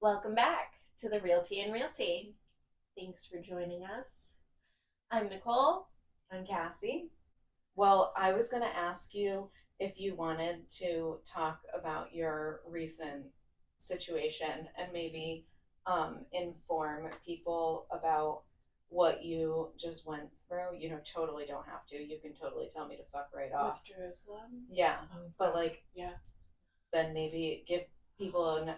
Welcome back to the Realty and Realty. Thanks for joining us. I'm Nicole. I'm Cassie. Well, I was going to ask you if you wanted to talk about your recent situation and maybe inform people about what you just went through. You know, totally don't have to. You can totally tell me to fuck right off. With Jerusalem? Yeah, Oh, but like, yeah. then maybe give people an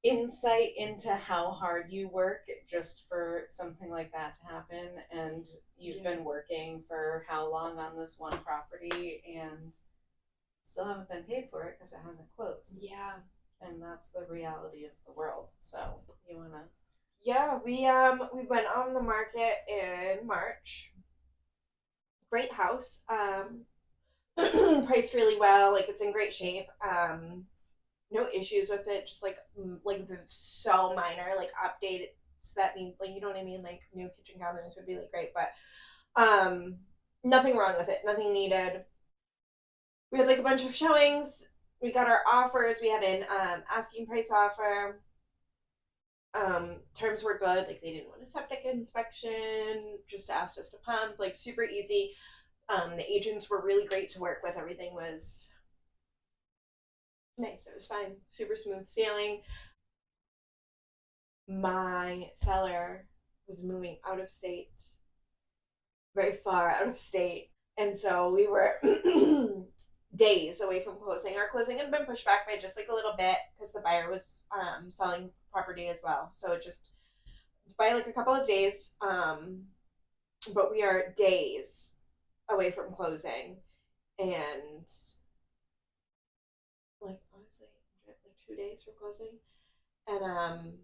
insight into how hard you work just for something like that to happen. And you've been working for how long on this one property and still haven't been paid for it because it hasn't closed. Yeah. And that's the reality of the world. So you want to? Yeah, we went on the market in March. Great house. Priced really well. Like, it's in great shape. No issues with it. Just like so minor, like updated. So that means, like, you know what I mean. Like, new kitchen cabinets would be like great, but nothing wrong with it. Nothing needed. We had like a bunch of showings. We got our offers. We had an asking price offer. Terms were good. Like, they didn't want a septic inspection. Just asked us to pump. Like, super easy. The agents were really great to work with. Everything was nice. It was fine. Super smooth sailing. My seller was moving out of state, very far out of state. And so we were days away from closing. Our closing had been pushed back by just like a little bit because the buyer was selling property as well. So it just by like a couple of days. But we are days away from closing, and like honestly, like 2 days from closing. And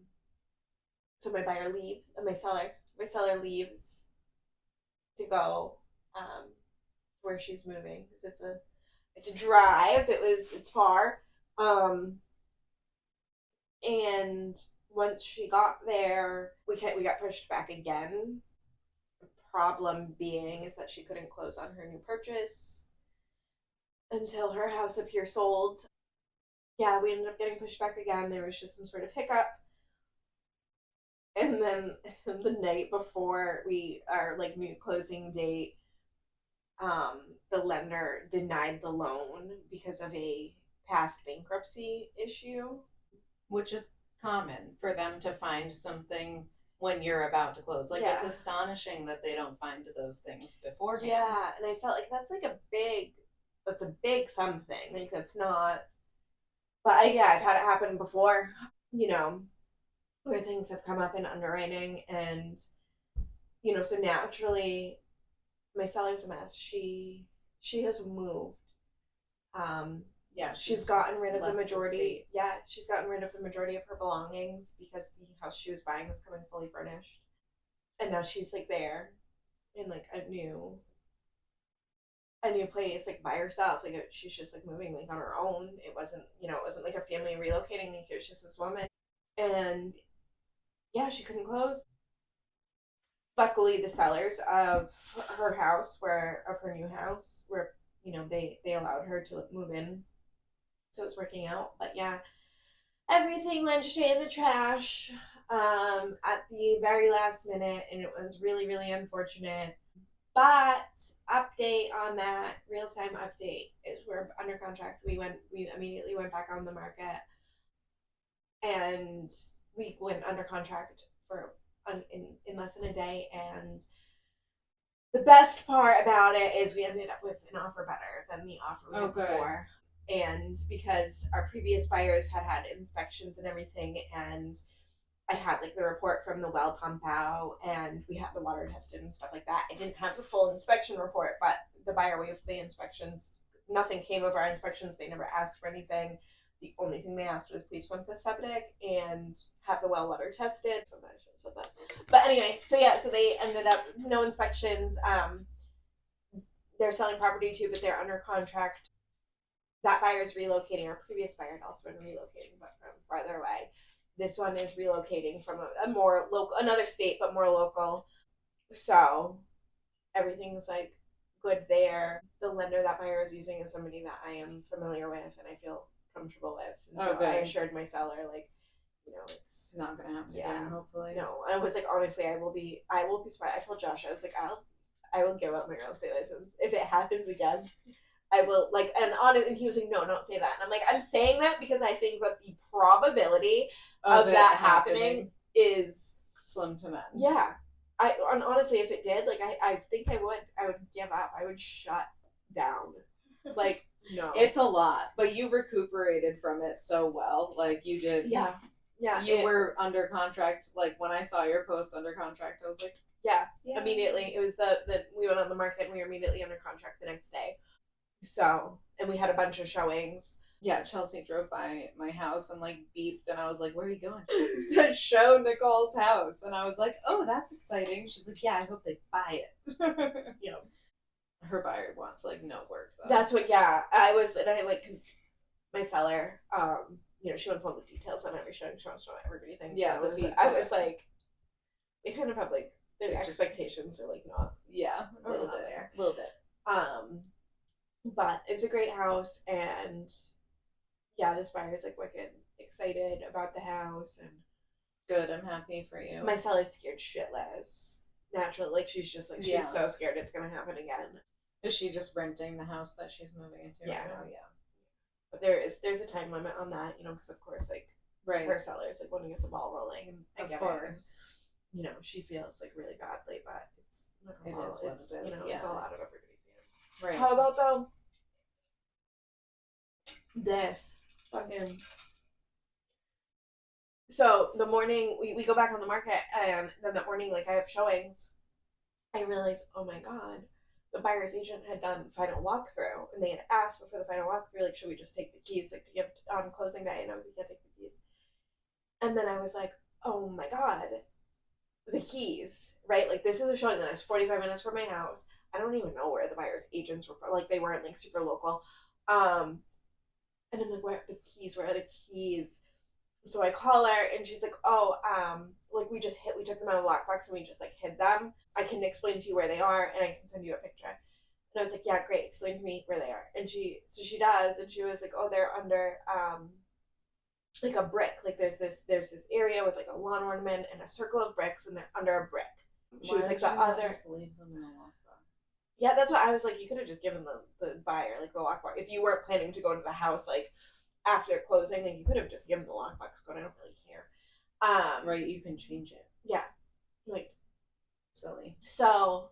so my buyer leaves, my seller leaves to go where she's moving because it's a drive. It's far. And once she got there, we got pushed back again. The problem being is that she couldn't close on her new purchase until her house up here sold. Yeah, we ended up getting pushed back again. There was just some sort of hiccup. And then the night before our like new closing date, the lender denied the loan because of a past bankruptcy issue. Which is common for them to find something when you're about to close. Like, it's astonishing that they don't find those things beforehand. Yeah, and I felt like that's a big something. Like, that's not. But I've had it happen before. You know, where things have come up in underwriting, and so naturally, my seller's a mess. She has moved. Yeah, she's gotten rid of the majority. She's gotten rid of the majority of her belongings because the house she was buying was coming fully furnished, and now she's like there in like a new place, like by herself. Like, she's just like moving like on her own. It wasn't like a family relocating. Like, it was just this woman, and yeah, she couldn't close. Luckily, the sellers of her new house were, they allowed her to move in, so it was working out. But yeah, everything went straight in the trash at the very last minute, and it was really, really unfortunate. But update on that, real-time update is we're under contract. We immediately went back on the market, and we went under contract for in less than a day. And the best part about it is we ended up with an offer better than the offer we had before. And because our previous buyers had inspections and everything, and I had like the report from the well pump out, and we had the water tested and stuff like that. I didn't have the full inspection report, but the buyer waived the inspections. Nothing came of our inspections. They never asked for anything. The only thing they asked was please pump the septic and have the well water tested. So I should have said that. But anyway, so they ended up no inspections. They're selling property too, but they're under contract. That buyer's relocating. Our previous buyer had also been relocating, but from farther away. This one is relocating from a more local, another state, but more local. So everything's like good there. The lender that buyer is using is somebody that I am familiar with and I feel comfortable with. And so I assured my seller, like, it's not gonna happen again, hopefully. No, I was like, honestly, I will be surprised. I told Josh, I was like, I will give up my real estate license if it happens again. I will, like, and he was like, no, don't say that. And I'm like, I'm saying that because I think that the probability of that happening is slim to none. Yeah. And honestly, if it did, like, I think I would give up. I would shut down. Like, no. It's a lot, but you recuperated from it so well. Like, you did. Yeah. Yeah. You were under contract. Like, when I saw your post under contract, I was like, yeah. Immediately. It was we went on the market and we were immediately under contract the next day. So, and we had a bunch of showings. Yeah, Chelsea drove by my house and, like, beeped, and I was like, where are you going? To show Nicole's house. And I was like, oh, that's exciting. She's like, yeah, I hope they buy it. Yeah. Her buyer wants, like, no work, though. That's what, because my seller, she wants all the details on every showing. She wants to know everybody thinks. Yeah, the feedback. I was like, they kind of have, like, their expectations are, like, not. Yeah, a little bit. But it's a great house, and yeah, this buyer's like wicked excited about the house, and good. I'm happy for you. My seller's scared shitless. Naturally, like, she's just like, she's so scared it's gonna happen again. Is she just renting the house that she's moving into? Yeah. Right now? Yeah. But there's a time limit on that, because of course, like, her seller's like want to get the ball rolling, and I get it. She feels like really badly, but it's not it is what it is. It's all out of everybody's hands. Right. How about though this fucking? So the morning we go back on the market, and then that morning, like, I have showings. I realized, oh my god, the buyer's agent had done final walkthrough, and they had asked before the final walkthrough, like, should we just take the keys, like, to give on closing day? And I was like, yeah, take the keys. And then I was like, oh my god, the keys, right? Like, this is a showing that is 45 minutes from my house. I don't even know where the buyer's agents were from. Like, they weren't, like, super local. And I'm like, where are the keys? Where are the keys? So I call her, and she's like, oh, like, we took them out of the lockbox, and we just, like, hid them. I can explain to you where they are, and I can send you a picture. And I was like, yeah, great, explain to me where they are. And she does, and she was like, oh, they're under, like, a brick. Like, there's this area with, like, a lawn ornament and a circle of bricks, and they're under a brick. She was like, just leave them in a lockbox? Yeah, that's what I was like, you could have just given the buyer, like, the lockbox. If you weren't planning to go to the house, like, after closing, like, you could have just given the lockbox code. I don't really care. Right, you can change it. Yeah. Like, silly. So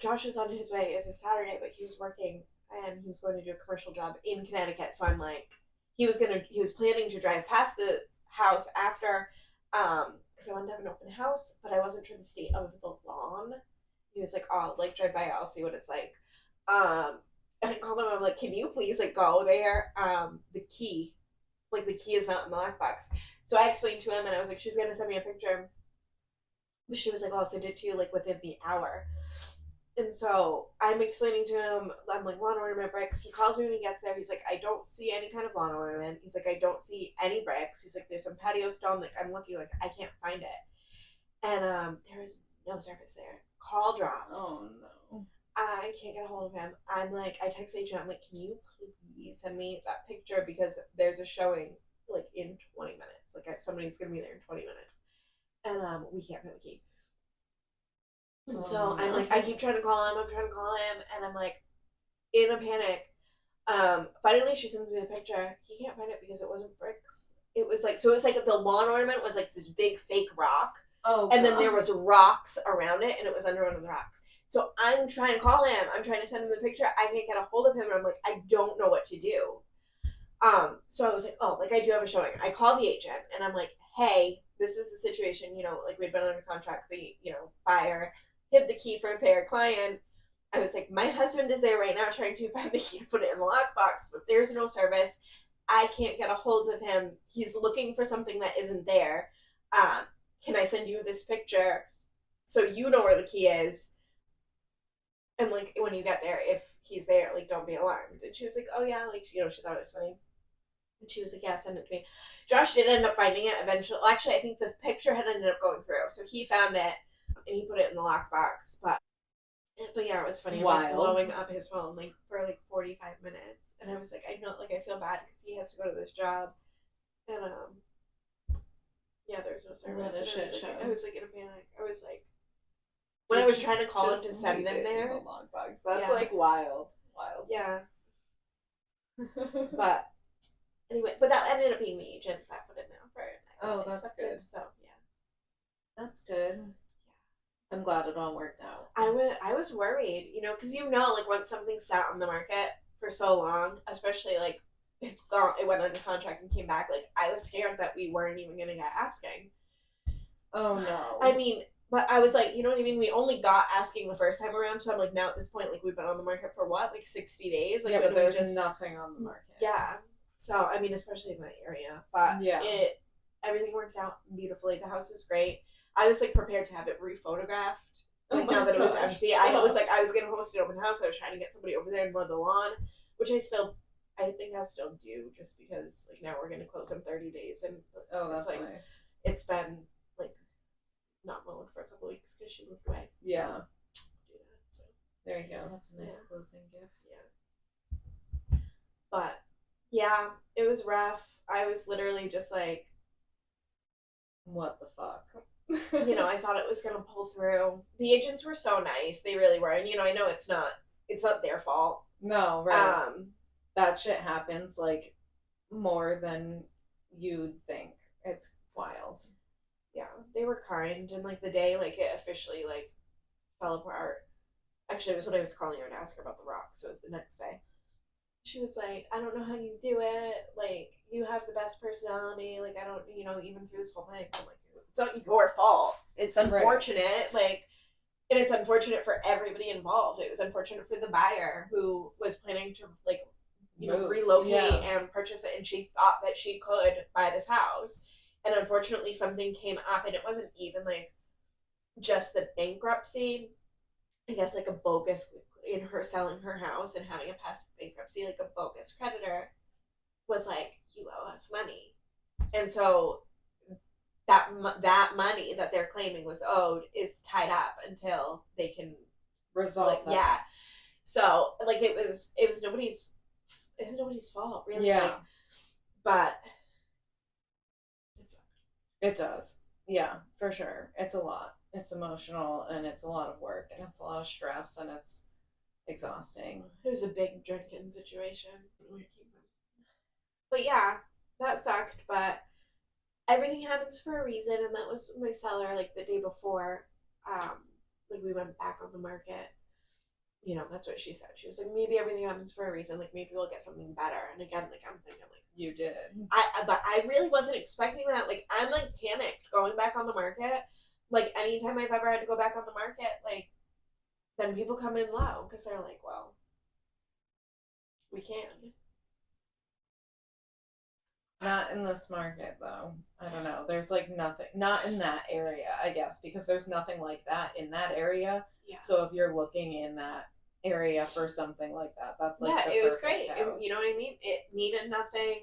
Josh was on his way. It was a Saturday, but he was working, and he was going to do a commercial job in Connecticut. So I'm like, he was planning to drive past the house after, because I wanted to have an open house, but I wasn't sure the state of the lawn. He was like, oh, like, drive by, I'll see what it's like. And I called him, I'm like, can you please, like, go there? The key is not in the lockbox. So I explained to him, and I was like, she's going to send me a picture. But she was like, I'll send it to you, like, within the hour. And so I'm explaining to him, I'm like, lawn ornament bricks. He calls me when he gets there. He's like, I don't see any kind of lawn ornament. He's like, I don't see any bricks. He's like, there's some patio stone. Like, I'm looking, like, I can't find it. And there is no service there. Call drops. Oh, no. I can't get a hold of him. I'm like, I text agent, I'm like, can you please send me that picture, because there's a showing, like, in 20 minutes. Like, somebody's going to be there in 20 minutes. And we can't find the key. And so I'm like, I keep trying to call him, and I'm like, in a panic. Finally, she sends me the picture. He can't find it because it wasn't bricks. It was like the lawn ornament was like this big fake rock. Oh, and then there was rocks around it, and it was under one of the rocks. So I'm trying to call him. I'm trying to send him the picture. I can't get a hold of him, and I'm like, I don't know what to do. So I was like, oh, like, I do have a showing. I call the agent, and I'm like, hey, this is the situation. Like, we'd been under contract. The buyer hid the key for their client. I was like, my husband is there right now trying to find the key to put it in the lockbox, but there's no service. I can't get a hold of him. He's looking for something that isn't there. Can I send you this picture so you know where the key is? And, like, when you get there, if he's there, like, don't be alarmed. And she was like, oh, yeah, like, she thought it was funny. And she was like, yeah, send it to me. Josh did end up finding it eventually. Well, actually, I think the picture had ended up going through. So he found it, and he put it in the lockbox. But But yeah, it was funny. Wild. Like blowing up his phone like for like 45 minutes, and I was like, I know, like I feel bad because he has to go to this job, and yeah, there's no service. What a shit show. I was like in a panic. I was like, when I was trying to call him to send them there, the long box. That's like wild. Yeah. But anyway, but that ended up being the agent that put in the offer. Oh, that's good. So yeah, that's good. I'm glad it all worked out. I was worried, because like once something sat on the market for so long, especially like it's gone, it went under contract and came back. Like I was scared that we weren't even gonna get asking. Oh no. I mean, but I was like, you know what I mean? We only got asking the first time around, so I'm like, now at this point, like we've been on the market for what, like 60 days? Like, yeah, but there's nothing on the market. Yeah. So I mean, especially in that area, but everything worked out beautifully. The house is great. I was like prepared to have it rephotographed. Like now that it was empty, I was like, I was gonna host an open house. I was trying to get somebody over there and mow the lawn, which I think I'll still do, just because like now we're gonna close in 30 days, and that's like, nice. It's been like not mowed for a couple weeks because she moved away. Yeah. So, do that, so. There you go. That's a nice closing gift. Yeah. But yeah, it was rough. I was literally just like, what the fuck? I thought it was gonna pull through. The agents were so nice. They really were. And I know it's not their fault. No, right. That shit happens like more than you'd think. It's wild. Yeah. They were kind, and like the day like it officially like fell apart. Actually, it was when I was calling her to ask her about the rock, so it was the next day. She was like, I don't know how you do it. Like, you have the best personality. Like, I don't, even through this whole thing. I'm like, it's not your fault. It's unfortunate. Right. Like, and it's unfortunate for everybody involved. It was unfortunate for the buyer who was planning to, like, relocate and purchase it. And she thought that she could buy this house. And unfortunately, something came up, and it wasn't even, like, just the bankruptcy. I guess, like, a bogus, in her selling her house and having a past bankruptcy, like a bogus creditor was like, you owe us money. And so that money that they're claiming was owed is tied up until they can resolve that. Yeah. So like it was nobody's fault, really. Yeah. Like, but it does. Yeah, for sure. It's a lot. It's emotional, and it's a lot of work, and it's a lot of stress, and it's exhausting. It was a big drinking situation. But yeah, that sucked, but everything happens for a reason, and that was my seller, like the day before, like we went back on the market. That's what she said. She was like, maybe everything happens for a reason, like maybe we'll get something better. And again, like I'm thinking like, you did. But I really wasn't expecting that. Like I'm like panicked going back on the market. Like anytime I've ever had to go back on the market, like then people come in low because they're like, well, we can. Not in this market, though. I don't know. There's like nothing, not in that area, I guess, because there's nothing like that in that area. Yeah. So if you're looking in that area for something like that, that's like it was great. You know what I mean? It needed nothing.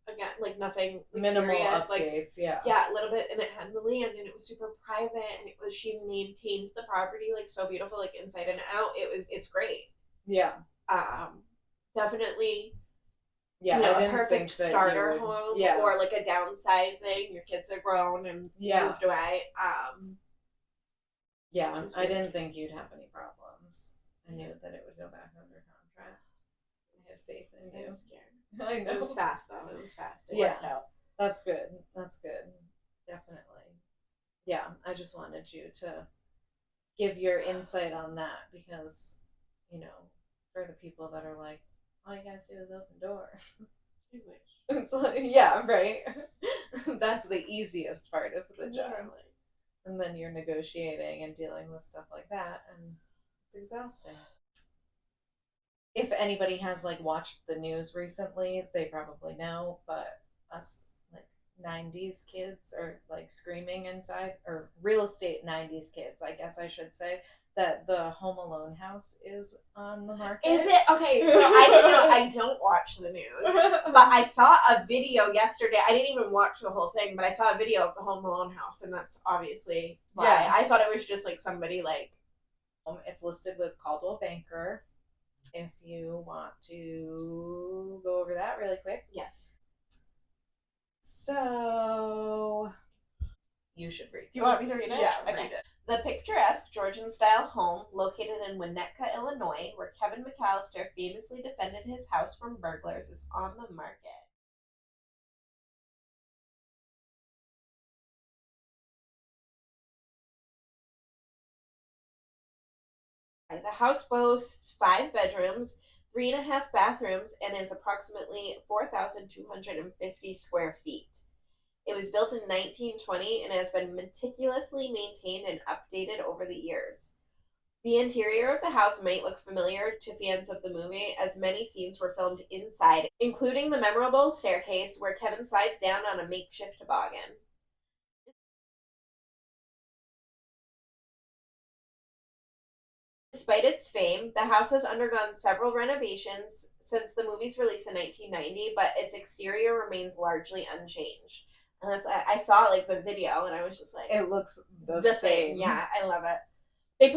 Again, like nothing like minimal serious, updates, like, a little bit, and it had the land, and it was super private, and she maintained the property like so beautiful, like inside and out. It's great. Yeah. Definitely. Yeah, I didn't perfect think starter home, or like a downsizing. Your kids are grown and moved away. Yeah, I didn't think you'd have any problems. I knew that it would go back under contract. I had faith in you. I was scared. I know. It was fast, though. It was fast. It worked out. That's good. That's good. Definitely. Yeah, I just wanted you to give your insight on that because, for the people that are like, all you guys do is open doors. I wish. It's like, yeah, right? That's the easiest part of the job. And then you're negotiating and dealing with stuff like that, and it's exhausting. If anybody has like watched the news recently, they probably know, but us like 90s kids are like screaming inside, or real estate 90s kids, I guess I should say, that the Home Alone house is on the market. Is it? Okay, so I didn't know. I don't watch the news, but I saw a video yesterday. I didn't even watch the whole thing, but I saw a video of the Home Alone house, and that's obviously why. I thought it was just like somebody like It's listed with Coldwell Banker. If you want to go over that really quick. Yes. So you should read. Do you want me to read it? Yeah, okay. read it. The picturesque Georgian-style home located in Winnetka, Illinois, where Kevin McCallister famously defended his house from burglars, is on the market. The house boasts 5 bedrooms, 3.5 bathrooms, and is approximately 4,250 square feet. It was built in 1920 and has been meticulously maintained and updated over the years. The interior of the house might look familiar to fans of the movie, as many scenes were filmed inside, including the memorable staircase where Kevin slides down on a makeshift toboggan. Despite its fame, the house has undergone several renovations since the movie's release in 1990, but its exterior remains largely unchanged. And I saw like the video, and I was just like, it looks the same. Yeah, I love it. They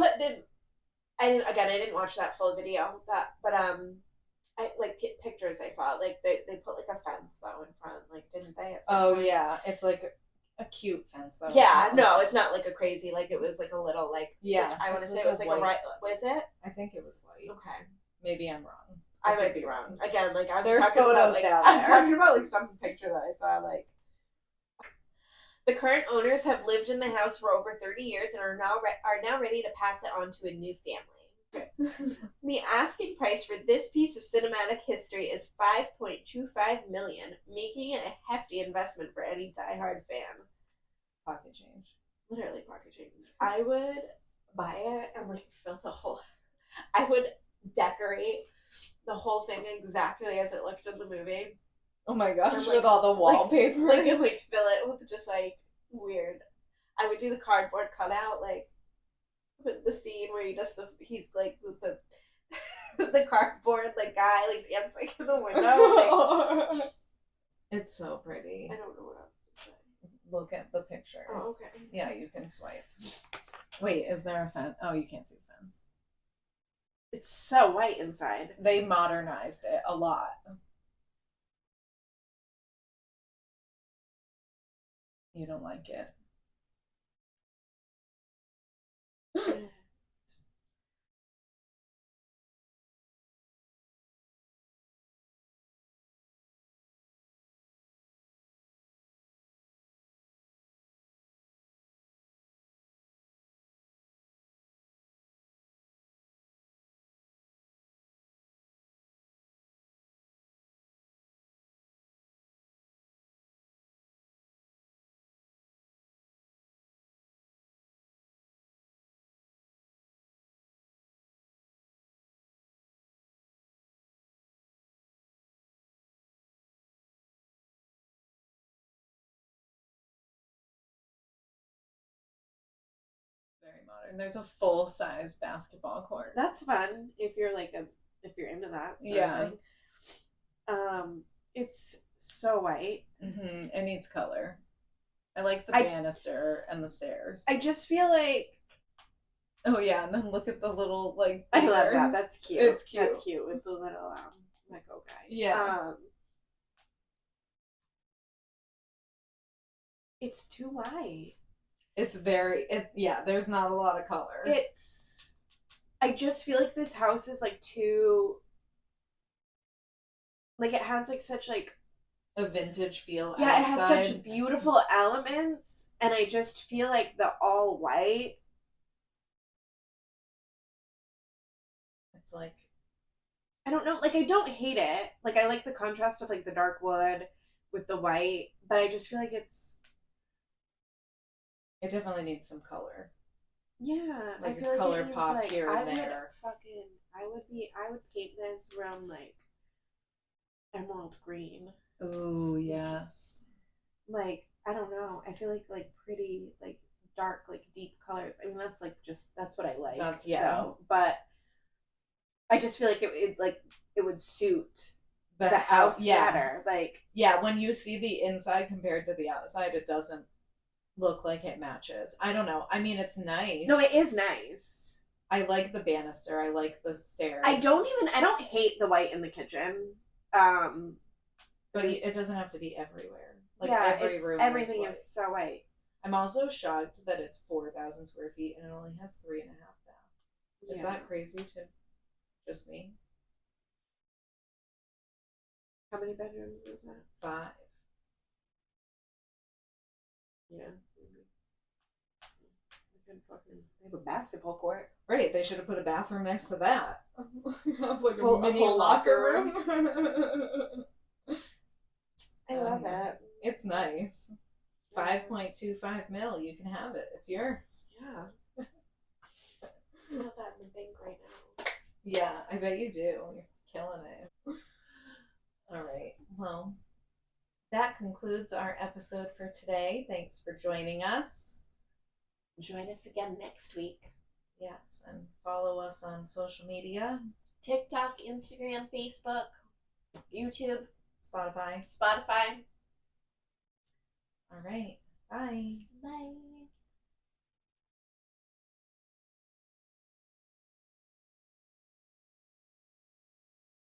I didn't watch that full video, but I like pictures I saw, like they put like a fence though in front, like didn't they? Yeah, it's like a cute fence though. Yeah, it's not like a crazy, like it was like a little like, yeah. I want to say it was like a right. Was it? I think it was white. Okay, maybe I'm wrong. I might be wrong. Again, like there's photos down there. I'm talking about like some picture that I saw. Like the current owners have lived in the house for over 30 years and are now ready to pass it on to a new family. The asking price for this piece of cinematic history is $5.25 million, making it a hefty investment for any diehard fan. Pocket change. Literally pocket change. I would buy it and like fill the whole. I would decorate the whole thing exactly as it looked in the movie. Oh my gosh, with all the wallpaper. And like fill it with just like weird. I would do the cardboard cutout, like with the scene where he's like with the the cardboard like guy like dancing in the window. Like, it's so pretty. I don't know what else to say. Look at the pictures. Oh, okay. Yeah, you can swipe. Wait, is there a fence? Oh, you can't see the fence. It's so white inside. They modernized it a lot. You don't like it. Very modern. There's a full-size basketball court. That's fun if you're into that. Yeah. It's so white. Mm-hmm. It needs color. I like the banister and the stairs. I just feel like. Oh yeah, and then look at the little like. I love that. That's cute. It's cute. That's cute with the little Echo guy. Yeah. It's too white. It's very. There's not a lot of color. I just feel like this house is like too. Like it has like such like a vintage feel. Yeah, outside. It has such beautiful elements, and I just feel like the all white. It's like, I don't know. Like I don't hate it. Like I like the contrast of like the dark wood with the white, but I just feel like it's. It definitely needs some color. Yeah, like I feel a color like it needs, pop like, here and there. I would paint this around like emerald green. Oh yes. Like I don't know. I feel like pretty like dark like deep colors. I mean that's what I like. So, but I just feel like it would suit the house better. Like when you see the inside compared to the outside, it doesn't look like it matches. I don't know. I mean, it's nice. No, it is nice. I like the banister. I like the stairs. I don't hate the white in the kitchen. But it doesn't have to be everywhere. Like yeah, everything is so white. I'm also shocked that it's 4,000 square feet and it only has 3.5 baths. Is that crazy to just me? How many bedrooms is that? 5. Yeah. They have a basketball court. Right, they should have put a bathroom next to that. Have like Full, a mini full locker room. I love it. It's nice. 5.25 mil, you can have it. It's yours. Yeah. I have that in the bank right now. Yeah, I bet you do. You're killing it. All right. Well, that concludes our episode for today. Thanks for joining us. Join us again next week. Yes, and follow us on social media. TikTok, Instagram, Facebook, YouTube, Spotify. Spotify. All right. Bye. Bye.